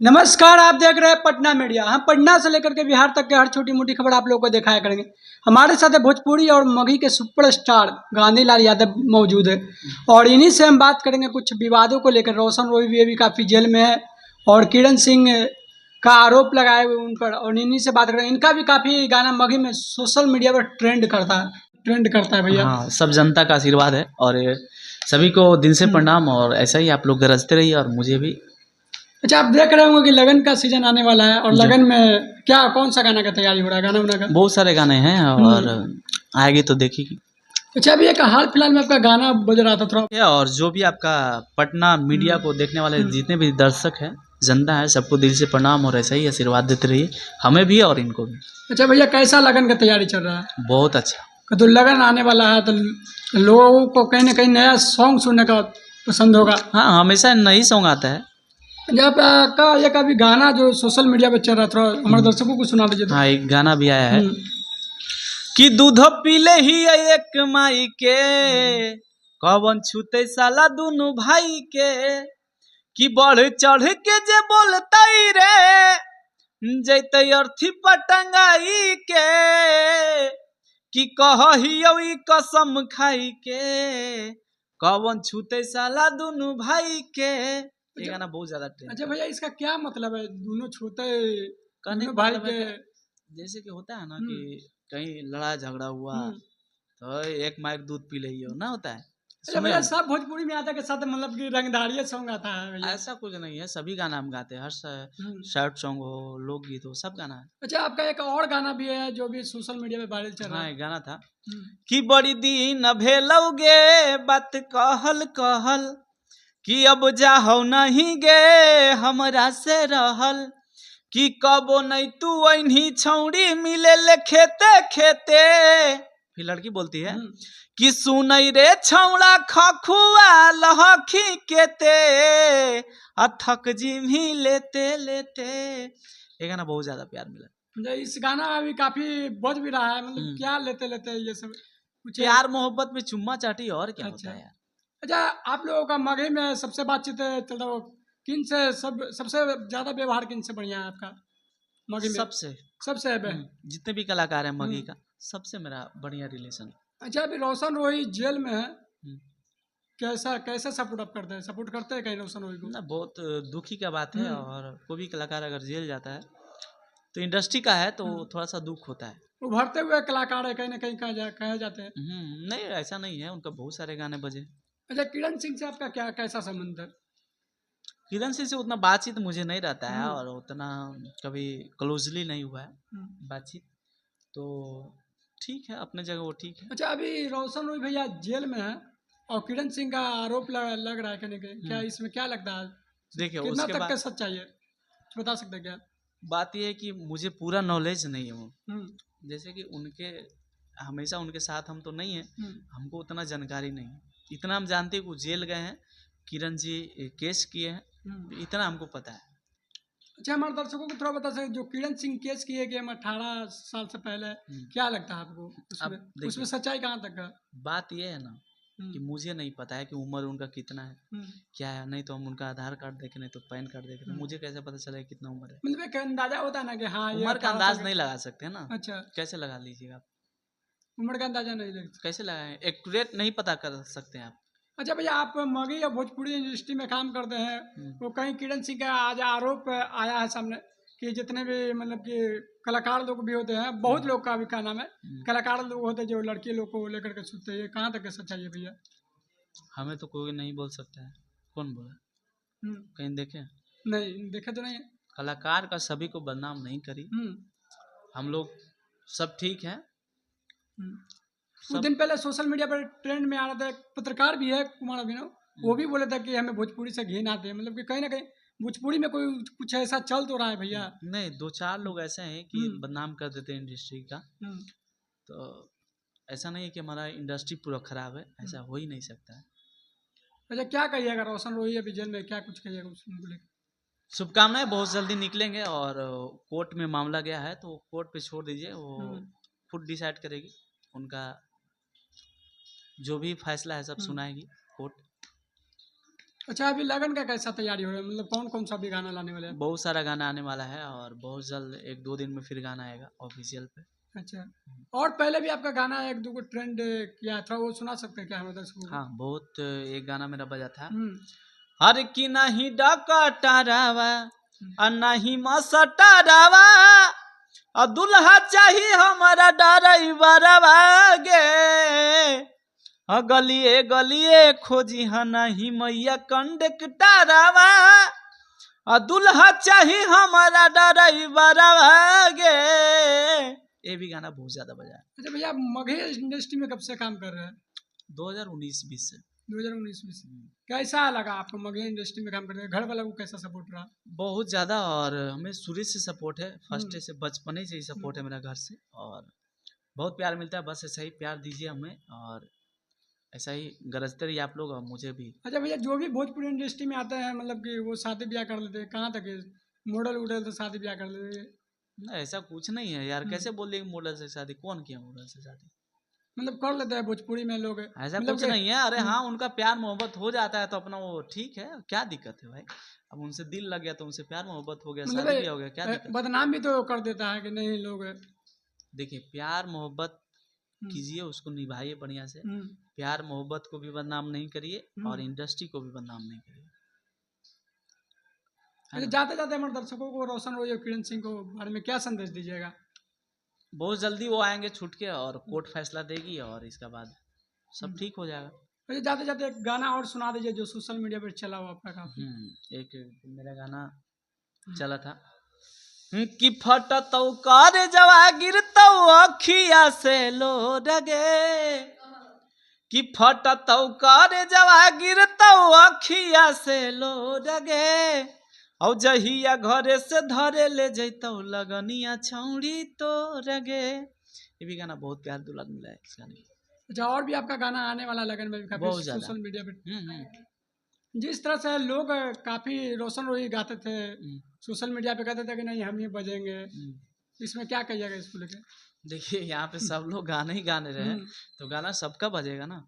नमस्कार, आप देख रहे हैं पटना मीडिया। हम पटना से लेकर के बिहार तक के हर छोटी मोटी खबर आप लोगों को दिखाया करेंगे। हमारे साथ है भोजपुरी और मगही के सुपरस्टार गांधीलाल यादव मौजूद है और इन्हीं से हम बात करेंगे कुछ विवादों को लेकर। रोशन रोई भी अभी काफ़ी जेल में है और किरण सिंह का आरोप लगाए हुए उन पर, और इन्हीं से बात करेंगे। इनका भी काफ़ी गाना मगही में सोशल मीडिया पर ट्रेंड करता है भैया। हाँ, सब जनता का आशीर्वाद है और सभी को दिल से प्रणाम। और ऐसा ही आप लोग गरजते रहिए और मुझे भी। अच्छा, आप देख रहे होंगे कि लगन का सीजन आने वाला है और लगन में क्या कौन सा गाना का तैयारी हो रहा है, गाना उना का? बहुत सारे गाने हैं और आएगी तो देखिए। अच्छा, अभी एक हाल फिलहाल में आपका गाना बज रहा था थोड़ा। और जो भी आपका पटना मीडिया को देखने वाले जितने भी दर्शक हैं, जनता है, सबको दिल से प्रणाम और ऐसा ही आशीर्वाद देते रहिए, हमें भी और इनको भी। अच्छा भैया, कैसा लगन का तैयारी चल रहा है? बहुत अच्छा। तो लगन आने वाला है तो लोगों को कहीं ना कहीं नया सॉन्ग सुनने का पसंद होगा। हाँ, हमेशा नई सॉन्ग आता है। जब का एक अभी गाना जो सोशल मीडिया पे चल रहा था, हमारे दर्शकों को सुना दीजिए। हाँ, एक गाना भी आया है कि दूध पीले ही एक माई के, कवन छूते साला दोनों भाई के, कि बढ़ चढ़ के जे बोलतई रे, जैते अर्थी पटंगाई के, कि कही कसम खाई के, कवन छूते साला दोनों भाई के। ये गाना बहुत ज्यादा ट्रेंड। अच्छा भैया, इसका क्या मतलब है दोनों छूते कहने दोनों का भाई मतलब के? है जैसे कि होता है ना कि कहीं लड़ा झगड़ा हुआ तो एक माइक दूध पी ली हो ना, होता है। अच्छा भैया, सब भोजपुरी में आता है कि साथ मतलब कि रंगदारी सॉन्ग आता है भैया? ऐसा कुछ नहीं है, सभी गाना हम गाते हैं, हर शर्ट सॉन्ग हो, लोकगीत हो, सब गाना है। अच्छा, आपका एक और गाना भी है जो भी सोशल मीडिया पे वायरल चल रहा हाँ, है। एक गाना था कि बड़ी दिन भेलौगे बात कहल कहल, कि अब जाहो नहीं गे हमरा से रहल, कि कबो नहीं तू वही छौड़ी मिले ले खेते खेते। फिर लड़की बोलती है कि सुनई रे छौड़ा खखुआ लहखी केते, अथक जिमी लेते लेते। ये गाना बहुत ज्यादा प्यार मिला। इस गाना अभी काफी बज भी रहा है, मतलब क्या लेते लेते ये सब कुछ प्यार मोहब्बत में चुम्मा चाटी और क्या होता है यार। अच्छा, आप लोगों का मगही में सबसे बातचीत चलता हो किन से? सबसे ज्यादा व्यवहार किन से बढ़िया है आपका मगही में? सबसे सबसे जितने भी कलाकार हैं मगही का, सबसे मेरा बढ़िया रिलेशन। अच्छा, अभी रोशन रोही जेल में है, कैसा कैसे सपोर्ट करते हैं कहीं रोशन रोही को? ना, बहुत दुखी का बात है। और कोई भी कलाकार अगर जेल जाता है तो इंडस्ट्री का है तो थोड़ा सा दुख होता है। उभरते हुए कलाकार है, कहीं ना कहीं कहे जाते हैं। नहीं, ऐसा नहीं है, उनका बहुत सारे गाने बजे। अच्छा, किरण सिंह से आपका क्या कैसा संबंध है? किरण सिंह से उतना बातचीत मुझे नहीं रहता है और उतना कभी क्लोजली नहीं हुआ है बातचीत। तो ठीक है, अपने जगह वो ठीक है। अच्छा, अभी रोशन रोही भैया जेल में है और किरण सिंह का आरोप लग रहा है कहीं ना कहीं, क्या इसमें क्या लगता है? देखिए, कितना उसके तक का बाद सच्चाई है, बता सकते हैं क्या? बात यह है कि मुझे पूरा नॉलेज नहीं है वो। जैसे कि उनके हमेशा उनके साथ हम तो नहीं है, हमको उतना जानकारी नहीं है। इतना हम जानते हैं कि वो जेल गए हैं, किरण जी केस किए हैं, इतना हमको पता है। अच्छा, हमारे दर्शकों को थोड़ा बता सकते जो किरण सिंह केस किए गए 18 साल से पहले, क्या लगता है आपको उसमें सच्चाई कहाँ तक है? बात यह है ना कि मुझे नहीं पता है कि उम्र उनका कितना है, क्या है। नहीं तो हम उनका आधार कार्ड देखे, नहीं तो पैन कार्ड देखे, मुझे कैसे पता चला कितना उम्र है? मतलब एक अंदाजा होता है ना कि हाँ, ये उम्र का अंदाज नहीं लगा सकते ना। अच्छा, कैसे लगा लीजिएगा आप? उम्र का अंदाजा नहीं लगता, कैसे लगाए? एक्यूरेट नहीं पता कर सकते हैं आप। अच्छा भैया, आप मगही या भोजपुरी इंडस्ट्री में काम करते हैं, तो कहीं किरण सिंह का आज आरोप आया है सामने कि जितने भी मतलब कि कलाकार लोग भी होते हैं, बहुत लोग का भी क्या नाम है, कलाकार लोग होते हैं जो लड़की लोग को लेकर के सुनते हैं, कहाँ तक सच्चाई है भैया? हमें तो कोई नहीं बोल सकता है। कौन बोला? कहीं देखे? नहीं देखे तो नहीं है। कलाकार का सभी को बदनाम नहीं करी। हम लोग सब ठीक है। कुछ दिन पहले सोशल मीडिया पर ट्रेंड में आ रहा था, एक पत्रकार भी है कुमार अभिनव, वो भी बोले था कि हमें भोजपुरी से घिन आते हैं, मतलब कि कहीं ना कहीं भोजपुरी में कोई कुछ ऐसा चल तो रहा है भैया? नहीं, दो चार लोग ऐसे हैं कि बदनाम कर देते हैं इंडस्ट्री का। तो ऐसा नहीं है कि हमारा इंडस्ट्री पूरा खराब है, ऐसा हो ही नहीं सकता है। अच्छा, क्या कहिएगा रोशन रोही अभी जेल में, क्या कुछ कहिएगा उसको लेकर? शुभकामनाएं, बहुत जल्दी निकलेंगे और कोर्ट में मामला गया है तो कोर्ट पे छोड़ दीजिए, वो खुद डिसाइड करेगी। उनका जो भी फैसला है सब सुनाएगी कोर्ट। अच्छा, अभी लगन का कैसा तैयारी हो रहा है, मतलब कौन कौन सा भी गाना लाने वाले हैं? बहुत सारा गाना आने वाला है और बहुत जल्द 1-2 दिन में फिर गाना आएगा ऑफिशियल पे। अच्छा, और पहले भी आपका गाना एक दो को ट्रेंड किया था, वो सुना सकते हैं क्या हमारे दर्शकों को? हाँ, बहुत एक गाना मेरा बजा था। हम्म। हर की नहीं डकटरावा और नहीं मसटरावा और दुल्हा चाहिए हमारा डराइवरवा गे। गलिए गलिए खोजी ह नहीं मैया कंडक्टरवा और दुल्हा चाहिए हमारा डराइवरवा गे। ये भी गाना बहुत ज्यादा बजा है। अच्छा भैया, आप मगही इंडस्ट्री में कब से काम कर रहे हैं? 2019-20 से। 2019 में से। कैसा लगा आपको मगही इंडस्ट्री में काम करते हैं? घर वालों को कैसा सपोर्ट रहा? बहुत ज्यादा, और हमें शुरू से सपोर्ट है, फर्स्ट से बचपने से ही सपोर्ट है मेरा घर से, और बहुत प्यार मिलता है। बस ऐसा ही प्यार दीजिए हमें और ऐसा ही गरजते रहिए आप लोग और मुझे भी। अच्छा भैया, जो भी भोजपुरी इंडस्ट्री में आते हैं मतलब कि वो शादी ब्याह कर लेते हैं, कहाँ तक है? मॉडल वोडल तो शादी ब्याह कर लेते हैं, ना ऐसा कुछ नहीं है यार, कैसे बोल देंगे मॉडल से शादी? कौन किया मॉडल से शादी? मतलब कर लेते हैं भोजपुरी में लोग, ऐसा मतलब कुछ कि नहीं है। अरे हाँ, उनका प्यार मोहब्बत हो जाता है तो अपना वो ठीक है, क्या दिक्कत है भाई? अब उनसे दिल लग गया तो उनसे प्यार मोहब्बत हो गया, मतलब शादी भी हो गया, क्या दिक्कत? बदनाम भी तो कर देता है कि नहीं लोग। देखिए, प्यार मोहब्बत कीजिए, उसको निभाइए बढ़िया से। प्यार मोहब्बत को भी बदनाम नहीं करिए और इंडस्ट्री को भी बदनाम नहीं करिए। जाते जाते हमारे दर्शकों को रोशन रोय और किरण सिंह को बारे में क्या संदेश दीजिएगा? बहुत जल्दी वो आएंगे छूट के और कोर्ट फैसला देगी और इसके बाद सब ठीक हो जाएगा। अच्छा, जाते जाते एक गाना और सुना दीजिए जो सोशल मीडिया पर चला हुआ आपका काफी। एक मेरा गाना चला था कि फटतौ कर जवा गिरतौ अखिया से लो डगे, कि फटतौ कर जवा गिरतौ अखिया से लो डगे, औ जहिया घरे से धरे ले जैतौ लगनिया छौड़ी तो रगे। ये भी गाना बहुत प्यार दुलार मिला है इस गाने में। अच्छा, और भी आपका गाना आने वाला लगन में भी काफी बहुत ज्यादा सोशल मीडिया पे। जिस तरह से लोग काफी रोशन रोही गाते थे, सोशल मीडिया पे कहते थे कि नहीं हम ये बजेंगे, इसमें क्या कहिएगा इसको लेके? देखिए, यहाँ पे सब लोग गाने ही गाने रहे तो गाना सबका बजेगा ना,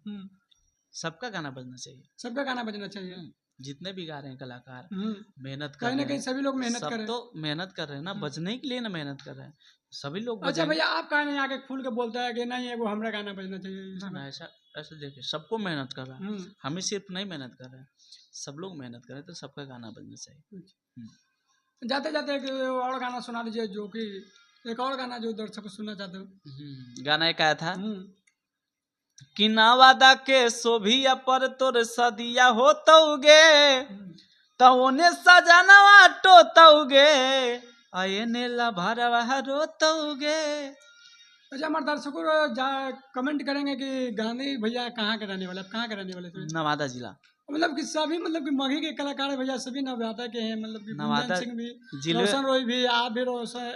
सबका गाना बजना चाहिए, सबका गाना बजना चाहिए। जितने भी गा रहे हैं कलाकार मेहनत कर कहीं ना रहे कहीं हैं, सभी लोग मेहनत सब कर रहे हैं। तो मेहनत कर रहे हैं ना, बजने के लिए ना मेहनत कर रहे हैं, सभी लोग अच्छा बजेंगे। भैया, आप कहा नहीं आके खुल के बोलता है कि नहीं एगो हमारा गाना बजना चाहिए? ना ऐसा ऐसा देखिए, सबको मेहनत कर रहा है, हम ही सिर्फ नहीं मेहनत कर रहे हैं, सब लोग मेहनत कर रहे हैं तो सबका गाना बजना चाहिए। जाते जाते एक और गाना सुना दीजिए, जो कि एक और गाना जो दर्शक सुनना चाहते हो। गाना एक आया था कि ना वादा के सोभिया पर तोर सदिया होतौगे तो ओने सजनवा टोतौगे आये ने लभरवा रोतौगे। अच्छा, हमारे दर्शकों कमेंट करेंगे कि गांधी भैया कहाँ के रहने वाले, आप कहाँ के रहने वाले थे? नवादा जिला। मतलब कि सभी, मतलब कि मगही के कलाकार भैया सभी नवादा के हैं, मतलब कि नवादा सिंह भी, रोशन रोय भी, आप भी रोशन,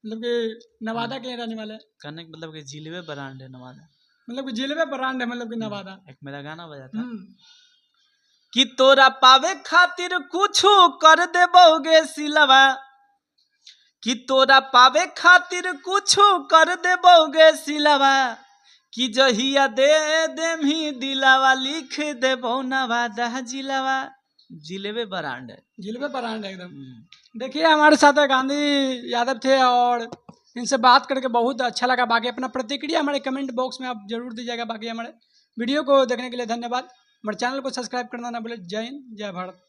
मतलब कि नवादा के रहने वाले। कहने का मतलब कि जिले ब्रांड है नवादा, मतलब कि जिले ब्रांड है, मतलब कि नवादा। एक मेरा गाना बजा था कि तोरा पावे खातिर कुछो कर देबोगे सिलवा, कि तोरा पावे खातिर कुछो कर देबोगे सिलवा, कि जहिया दे देमही दिलावा लिख देबो नवादा जिलावा। जिलेबे ब्रांड है, जिलेबे ब्रांड है एकदम। देखिए, हमारे साथ गांधी यादव थे और इनसे बात करके बहुत अच्छा लगा। बाकी अपना प्रतिक्रिया हमारे कमेंट बॉक्स में आप जरूर दीजिएगा। बाकी हमारे वीडियो को देखने के लिए धन्यवाद। हमारे चैनल को सब्सक्राइब करना ना भूलें। जय हिंद, जय भारत।